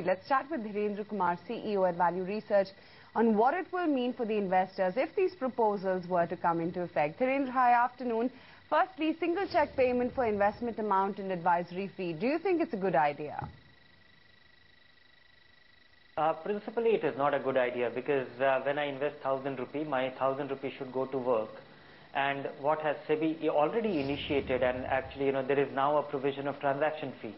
Let's chat with Dhirendra Kumar, CEO at Value Research, on what it will mean for the investors if these proposals were to come into effect. Dhirendra, hi, afternoon. Firstly, single check payment for investment amount and advisory fee. Do you think it's a good idea? Principally, it is not a good idea because when I invest 1,000 rupee, my 1,000 rupee should go to work. And what has SEBI already initiated, and actually, there is now a provision of transaction fee.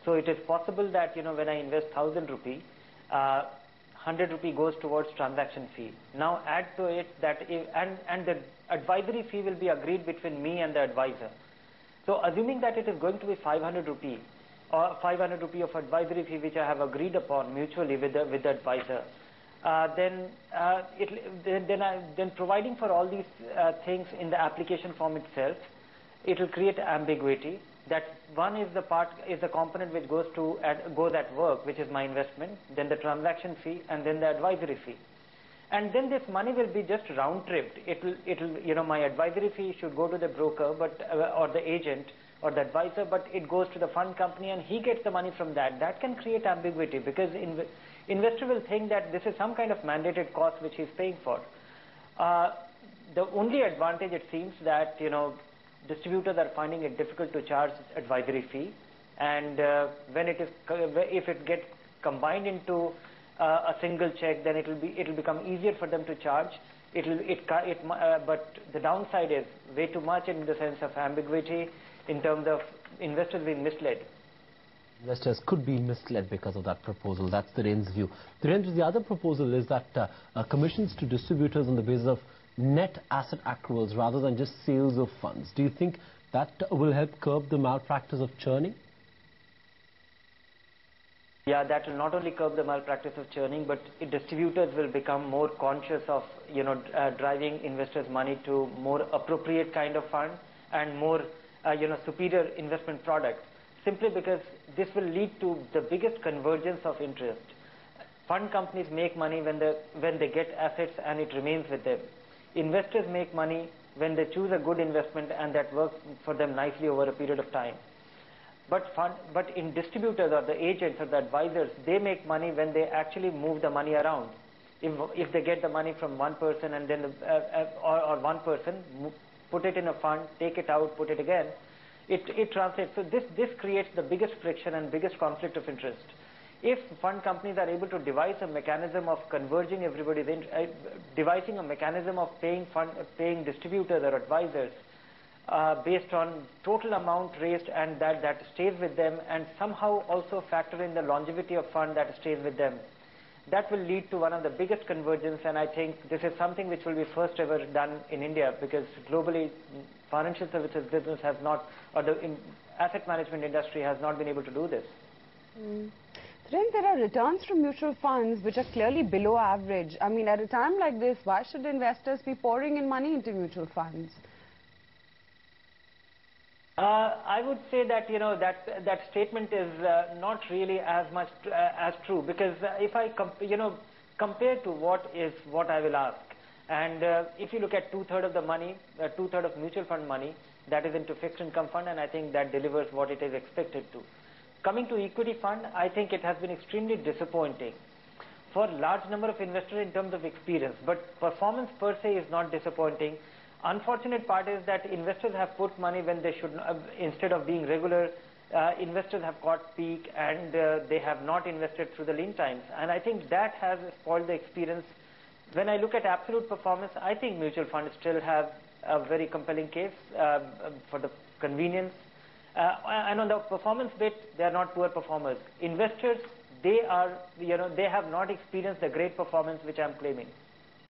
So it is possible that, when I invest 1,000 rupee, 100 rupee goes towards transaction fee. Now add to it that, and the advisory fee will be agreed between me and the advisor. So assuming that it is going to be 500 rupee, or 500 rupee of advisory fee which I have agreed upon mutually with the advisor, then providing for all these things in the application form itself, it will create ambiguity. That one is the component which goes at work, which is my investment, then the transaction fee, and then the advisory fee. And then this money will be just round tripped. My advisory fee should go to the broker, or the agent, or the advisor, but it goes to the fund company and he gets the money from that. That can create ambiguity because investor will think that this is some kind of mandated cost which he's paying for. The only advantage, it seems, that distributors are finding it difficult to charge advisory fee, and if it gets combined into a single check, then it will become easier for them to charge. But the downside is way too much in the sense of ambiguity in terms of investors being misled. Investors could be misled because of that proposal. That's Dhirendra's view. Dhirendra, the other proposal is that commissions to distributors on the basis of net asset accruals rather than just sales of funds. Do you think that will help curb the malpractice of churning? Yeah, that will not only curb the malpractice of churning, but distributors will become more conscious of driving investors' money to more appropriate kind of fund and more superior investment product. Simply because this will lead to the biggest convergence of interest. Fund companies make money when they get assets and it remains with them. Investors make money when they choose a good investment and that works for them nicely over a period of time. But in distributors or the agents or the advisors, they make money when they actually move the money around. If they get the money from one person and then or one person, put it in a fund, take it out, put it again, it translates. So this creates the biggest friction and biggest conflict of interest. If fund companies are able to devise a mechanism of converging everybody's devising a mechanism of paying distributors or advisors based on total amount raised and that stays with them, and somehow also factor in the longevity of fund that stays with them, that will lead to one of the biggest convergence. And I think this is something which will be first ever done in India, because globally financial services business has not, or the asset management industry has not been able to do this. Then there are returns from mutual funds which are clearly below average. I mean, at a time like this, why should investors be pouring in money into mutual funds? I would say that that statement is not really as much as true, because if I compare to what I will ask, and if you look at two-thirds of the money, two-thirds of mutual fund money, that is into fixed income fund, and I think that delivers what it is expected to. Coming to equity fund, I think it has been extremely disappointing for a large number of investors in terms of experience, but performance per se is not disappointing. Unfortunate part is that investors have put money when they should, instead of being regular, investors have caught peak and they have not invested through the lean times, and I think that has spoiled the experience. When I look at absolute performance, I think mutual funds still have a very compelling case for the convenience. And on the performance bit, they are not poor performers. Investors, they have not experienced the great performance which I am claiming.